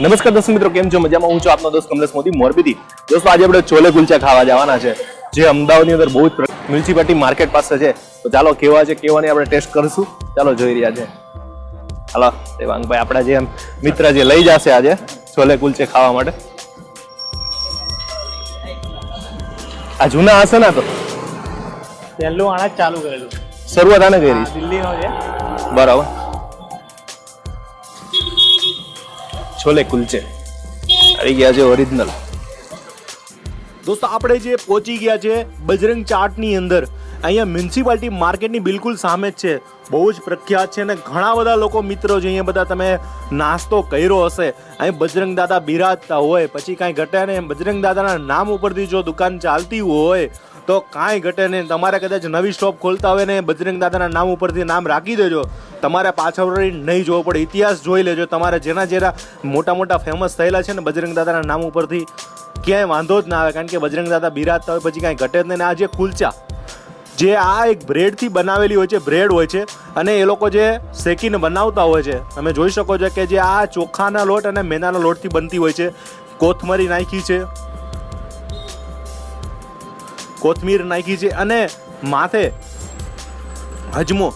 નમસ્કાર દર્શક મિત્રો, કેમ છો? મજામાં? હું છું આપનો દોસ્ત કમલેશ મોદી મોરબીથી. દોસ્તો આજે આપણે છોલે કુલચા ખાવા જવાના છે, જે અમદાવાદની અંદર બહુ જ મ્યુનિસિપાલિટી માર્કેટ પાસે છે. તો ચાલો કેવા છે કેવા નહીં આપણે ટેસ્ટ કરીશું. ચાલો જોઈ રહ્યા છે. હાલો દેવાંગભાઈ આપણા જે મિત્ર જે લઈ જશે આજે છોલે કુલચે ખાવા માટે. આ જૂના હશે ને? તો પહેલું આના ચાલુ કરેલું, શરૂઆત આને કરી દિલ્હીનો છે. બરાબર. છોલે કુલચે આવી ગયા છે ઓરિજિનલ. દોસ્તો આપણે જે પહોંચી ગયા છે બજરંગ ચાટની અંદર. અહીંયા મ્યુનિસિપાલિટી માર્કેટની બિલકુલ સામે જ છે. બહુ જ પ્રખ્યાત છે અને ઘણા બધા લોકો મિત્રો છે અહીંયા. બધા તમે નાસ્તો કર્યો હશે. અહીં બજરંગ દાદા બિરાજતા હોય પછી કાંઈ ઘટે નહીં. બજરંગ દાદાના નામ ઉપરથી જો દુકાન ચાલતી હોય તો કાંઈ ઘટે નહીં. તમારે કદાચ નવી સ્ટોપ ખોલતા હોય ને બજરંગ દાદાના નામ ઉપરથી નામ રાખી દેજો. તમારે પાછળ નહીં જોવો પડે, ઇતિહાસ જોઈ લેજો. તમારે જેના મોટા મોટા ફેમસ થયેલા છે ને બજરંગ દાદાના નામ ઉપરથી, ક્યાંય વાંધો જ ના આવે. કારણ કે બજરંગ દાદા બિરાજતા હોય પછી કાંઈ ઘટે જ નહીં. આ જે કુલચા જે આ એક બ્રેડથી બનાવેલી હોય છે, બ્રેડ હોય છે અને એ લોકો જે શેકીને બનાવતા હોય છે. તમે જોઈ શકો છો કે જે આ ચોખાના લોટ અને મેંદાના લોટથી બનતી હોય છે. કોથમરી નાખી છે, કોથમીર નાખી છે અને માથે અજમો,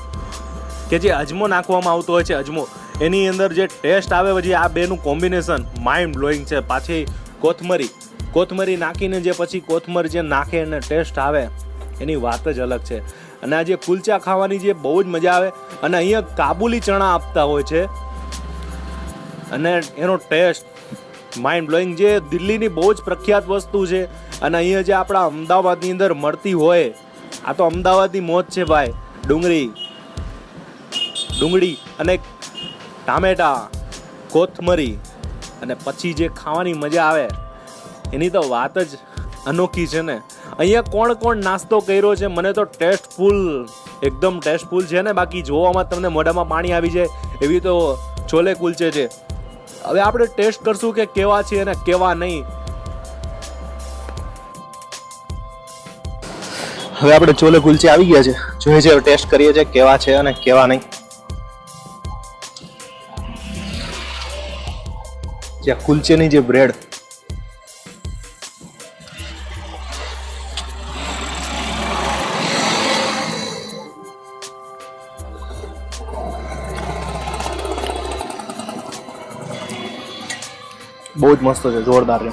કે જે અજમો નાખવામાં આવતો હોય છે. અજમો એની અંદર જે ટેસ્ટ આવે પછી આ બેનું કોમ્બિનેશન માઇન્ડ બ્લોઈંગ છે. પાછી કોથમરી નાખીને જે પછી કોથમર જે નાખે અને ટેસ્ટ આવે એની વાત જ અલગ છે. અને આ જે કુલચા ખાવાની જે બહુ જ મજા આવે. અને અહીંયા કાબુલી ચણા આપતા હોય છે અને એનો ટેસ્ટ માઇન્ડ બ્લોઈંગ. જે દિલ્હીની બહુ જ પ્રખ્યાત વસ્તુ છે અને અહીંયા જે આપણા અમદાવાદની અંદર મળતી હોય, આ તો અમદાવાદની મોજ છે ભાઈ. ડુંગળી અને ટામેટા, કોથમરી અને પછી જે ખાવાની મજા આવે એની તો વાત જ અનોખી છે ને. અહીંયા કોણ કોણ નાસ્તો કર્યો છે? મને તો ટેસ્ટફુલ, એકદમ ટેસ્ટફુલ છે ને. બાકી જોવામાં તમને મોઢામાં પાણી આવી જાય એવી તો છોલે કુલચે છે. હવે આપણે ટેસ્ટ કરશું કે કેવા છે અને કેવા નહીં. હવે આપણે છોલે કુલચે આવી ગયા છે, જોઈએ છે ટેસ્ટ કરીએ છીએ કેવા છે અને કેવા નહીં. જે કુલચેની જે બ્રેડ બહુ જ મસ્ત છે, જોરદાર છે.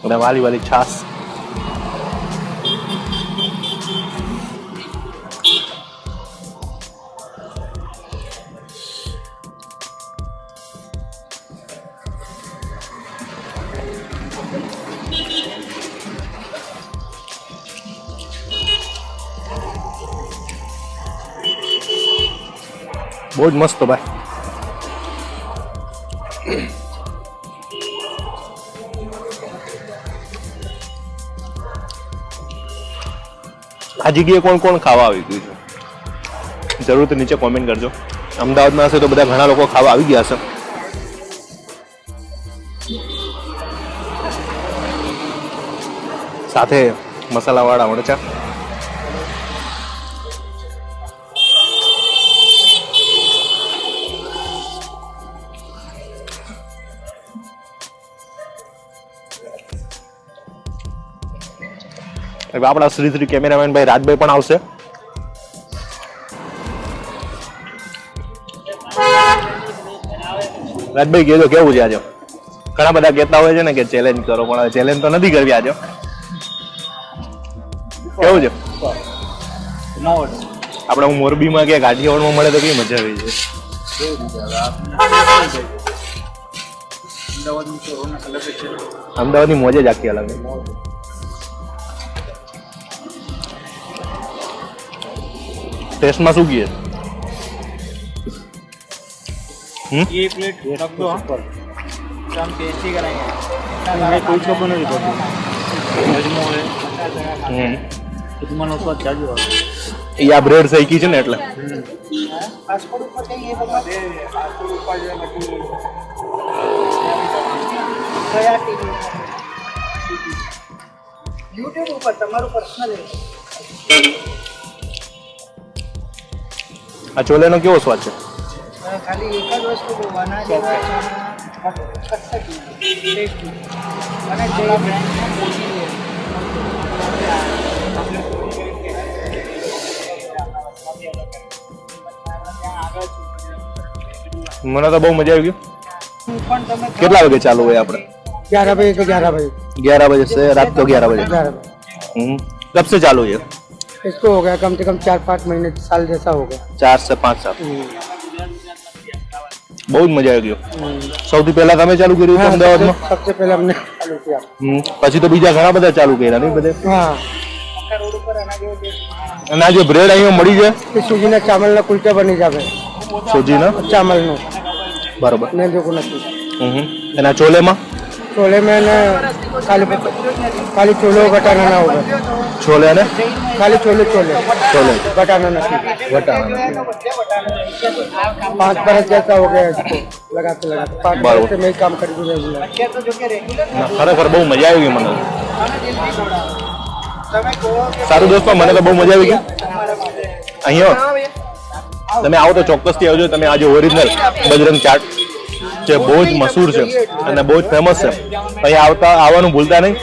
અને વાલી વાલી છાસ. બહુ જ મસ્ત ભાઈ. આ જગ્યાએ કોણ કોણ ખાવા આવી ગયું છે જરૂરથી નીચે કોમેન્ટ કરજો. અમદાવાદમાં હશે તો બધા ઘણા લોકો ખાવા આવી ગયા હશે. સાથે મસાલાવાળા મરચા. આપણા શ્રી કેમેરામેન ભાઈ રાજભાઈ પણ આવશે. રાજભાઈ કહેજો કેવું છે આજે? ઘણા બધા કહેતા હોય છે ને કે ચેલેન્જ કરો, પણ ચેલેન્જ તો નથી કરવી આજે. કેવું છે? આપણે મોરબીમાં કે કાઠિયાવાડમાં મળે તો કેવી મજા આવી છે. અમદાવાદની મોજ જ આખી અલગ. ટેસ્ટમાં શું કીએ? ये प्लेट रख दो, हम टेस्टी कराएंगे. कोई खबर नहीं पड़ती. अजमो है तुम्हारा स्वाद जाजू આવે. એ આ બ્રેડ શેકી છે ને એટલે. પાસપોર્ટ ઉપર કઈ એ બધા દે. પાસપોર્ટ ઉપર જે લખી કયા ટીવી YouTube ઉપર તમારું પર્સનલ. આ છોલેનો કેવો સ્વાદ છે? ખાલી એક જ વસ્તુ બહુ અનાજ ટેસ્ટી અને જે બ્રાન્ડમાં પોચી મને તો બહુ મજા આવી ગઈ. પણ તમે કેટલા વાગે ચાલુ હોય આપણે? 11 बजे से 11 बजे 11 बजे से रात को 11 बजे. 11 बजे कब से चालू है? इसको हो गया कम से कम 4-5 महीने साल जैसा हो गया 4 से 5 साल. બહુ જ મજા આવી ગયો. સૌથી પહેલા તમે ચાલુ કર્યું હતું અમદાવાદમાં? सबसे पहले हमने चालू किया પછી તો બીજા ઘણા બધા ચાલુ કર્યા નહીં બધે? हाँ અને આ જે બ્રેડ અહીંયા મળી જાય એ સૂજીના ચાવલના કુલચા બની જાવે સૂજીના ચાવલનો બરોબર. ને જો નથી એના ચોલેમાં छोले में ना खाली छोले बटाना ना होगा छोले અને खाली छोले छोले छोले बटाना नहीं વટાણા 5 बरस जैसा हो गया इसको लगाते लगाते 5 बराबर। बरस से मैं ही काम कर दूँ ખરેખર બહુ મજા આવી ગઈ મને. સારું દોસ્તો, મને તો બહુ મજા આવી ગઈ. અહીંયા તમે આવો તો ચોક્કસથી આવજો. તમે આજે ઓરિજિનલ બજરંગ ચાટ જે બહુ જ મશહૂર છે અને બહુ જ ફેમસ છે, અહીંયા આવવાનું ભૂલતા નહીં.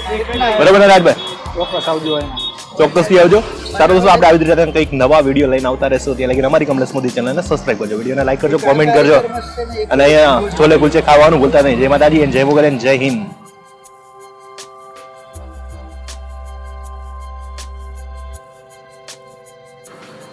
બરાબર ને રાજભાઈ? ચોક્કસ આવજો. ચોક્કસથી આવજો. સારું દોસ્તો, આપણે આવી રીતે કંઈક નવા વિડીયો લઈને આવતા રહેશું. ત્યાં લગીને અમારી કમલેશ મોદી ચેનલને સબસ્ક્રાઈબ કરજો, વિડીયોને લાઈક કરજો, કોમેન્ટ કરજો અને અહીંયા છોલે કુલચે ખાવાનું ભૂલતા નહીં. જય માતાજી, જય મોગલ, જય હિન્દ.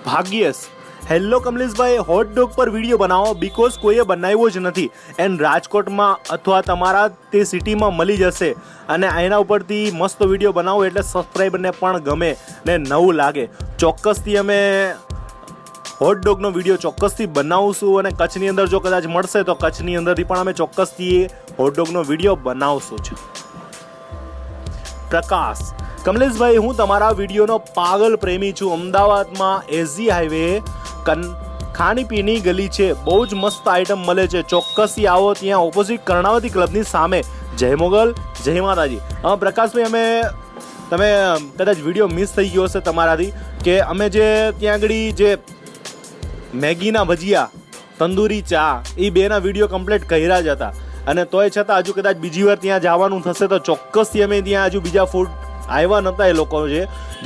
ભાગ્યેશ, હેલો કમલેશભાઈ, હોટ ડોગ પર વિડીયો બનાવો બીકોઝ કોઈએ બનાવ્યો જ નથી એન્ડ રાજકોટમાં અથવા તમારા તે સિટીમાં મળી જશે અને એના ઉપરથી મસ્ત વિડીયો બનાવો એટલે સબસ્ક્રાઈબરને પણ ગમે ને નવું લાગે. ચોક્કસથી અમે હોટ ડોગનો વિડીયો ચોક્કસથી બનાવશું અને કચ્છની અંદર જો કદાચ મળશે તો કચ્છની અંદરથી પણ અમે ચોક્કસથી હોટ ડોગનો વિડીયો બનાવશું જ. પ્રકાશ, કમલેશભાઈ હું તમારા વિડીયોનો પાગલ પ્રેમી છું. અમદાવાદમાં એસજી હાઈવે ખાણીપીણી ગલી છે, બહુ જ મસ્ત આઈટમ મળે છે. ચોક્કસથી આવો, ત્યાં ઓપોઝિટ કર્ણાવતી ક્લબની સામે. જય મોગલ, જય માતાજી. પ્રકાશભાઈ, તમે કદાચ વિડીયો મિસ થઈ ગયો હશે તમારાથી કે અમે જે ત્યાં આગળ જે મેગીના ભજીયા, તંદૂરી ચા, એ બેના વિડીયો કમ્પ્લીટ કર્યા જ હતા અને તોય છતાં હજુ કદાચ બીજી વાર ત્યાં જવાનું થશે તો ચોક્કસથી અમે ત્યાં હજુ બીજા ફૂડ આવ્યા નહોતા એ લોકો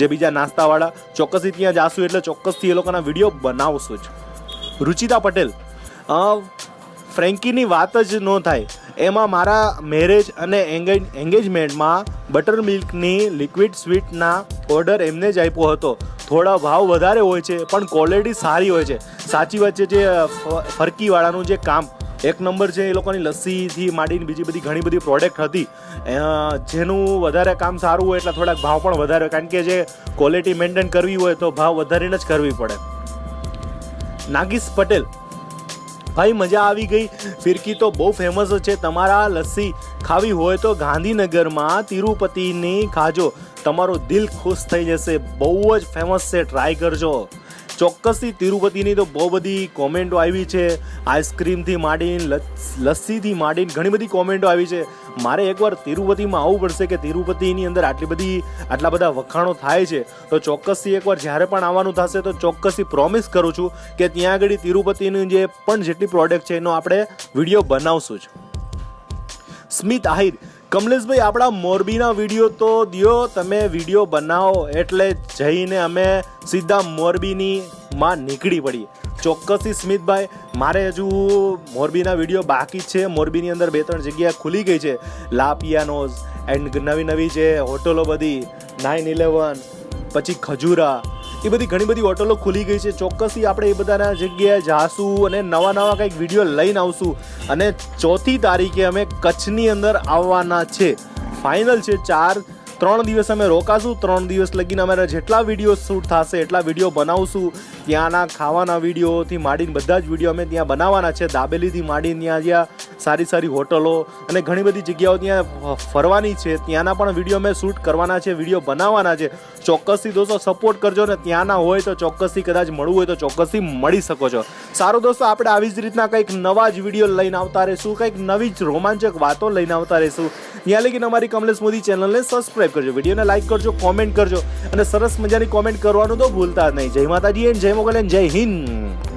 જે બીજા નાસ્તાવાળા, ચોક્કસથી ત્યાં જાશું એટલે ચોક્કસથી એ લોકોના વિડીયો બનાવશું જ. રુચિતા પટેલ, ફ્રેન્કીની વાત જ ન થાય. એમાં મારા મેરેજ અને એન્ગેજમેન્ટમાં બટર મિલ્કની લિક્વિડ સ્વીટના ઓર્ડર એમને જ આપ્યો હતો. થોડા ભાવ વધારે હોય છે પણ ક્વોલિટી સારી હોય છે. સાચી વાત છે, જે ફરકીવાળાનું જે કામ એક નંબર છે. એ લોકોની લસ્સીથી માંડીને બીજી બધી ઘણી બધી પ્રોડક્ટ હતી જેનું વધારે કામ સારું હોય એટલે થોડાક ભાવ પણ વધારે હોય, કારણ કે જે ક્વોલિટી મેન્ટેન કરવી હોય તો ભાવ વધારીને જ કરવી પડે. નાગીશ પટેલ, ભાઈ મજા આવી ગઈ. ફિરકી તો બહુ ફેમસ છે. તમારા લસ્સી ખાવી હોય તો ગાંધીનગરમાં તિરુપતિની ખાજો, તમારું દિલ ખુશ થઈ જશે. બહુ જ ફેમસ છે, ટ્રાય કરજો ચોક્કસથી. તિરુપતિની તો બહુ બધી કોમેન્ટો આવી છે, આઈસ્ક્રીમથી માંડીને લસ્સીથી માંડીને ઘણી બધી કોમેન્ટો આવી છે. મારે એકવાર તિરુપતિમાં આવવું પડશે કે તિરુપતિની અંદર આટલા બધા વખાણો થાય છે તો ચોક્કસથી એકવાર જ્યારે પણ આવવાનું થશે તો ચોક્કસથી પ્રોમિસ કરું છું કે ત્યાં આગળ તિરુપતિની જે પણ જેટલી પ્રોડક્ટ છે એનો આપણે વિડીયો બનાવશું જ. સ્મિત આહિર, કમલેશભાઈ આપણા મોરબીના વિડીયો તો દો, તમે વિડીયો બનાવો એટલે જઈને અમે સીધા મોરબીની માં નીકળી પડીએ. ચોક્કસથી સ્મિતભાઈ, મારે હજુ મોરબીના વિડીયો બાકી છે. મોરબીની અંદર 2-3 જગ્યા ખુલી ગઈ છે, લા પિયાનોઝ એન્ડ નવી જે હોટલો બધી 911 પછી ખજૂરા, એ બધી ઘણી બધી હોટલો ખુલી ગઈ છે. ચોક્કસથી આપણે એ બધાના જગ્યાએ જાશું અને નવા કંઈક વિડીયો લઈને આવશું. અને 4મી તારીખે અમે કચ્છની અંદર આવવાના છે, ફાઇનલ છે. 3 દિવસ અમે રોકાશું. 3 દિવસ લગીને અમારા જેટલા વિડીયો શૂટ થશે એટલા વિડીયો બનાવશું. ત્યાંના ખાવાના વિડીયોથી માંડીને બધા જ વિડીયો અમે ત્યાં બનાવવાના છે. દાબેલીથી માંડીને જ્યાં સારી હોટલો અને ઘણી બધી જગ્યાઓ ત્યાં ફરવાની છે, ત્યાંના પણ વિડીયો અમે શૂટ કરવાના છે, વિડીયો બનાવવાના છે. ચોક્કસથી દોસ્તો સપોર્ટ કરજો ને ત્યાંના હોય તો ચોક્કસથી કદાચ મળવું હોય તો ચોક્કસથી મળી શકો છો. સારું દોસ્તો, આપણે આવી જ રીતના કંઈક નવા જ વિડીયો લઈને આવતા રહીશું, કંઈક નવી જ રોમાંચક વાતો લઈને આવતા રહીશું. ત્યાં લગીને અમારી કમલેશ મોદી ચેનલને સબસ્ક્રાઈબ કરજો, વિડીયોને લાઈક કરજો, કોમેન્ટ કરજો અને સરસ મજાની કોમેન્ટ કરવાનું તો ભૂલતા જ નહીં. જય માતાજી એન્ડ જય મોગલ એન્ડ જય હિન્દ.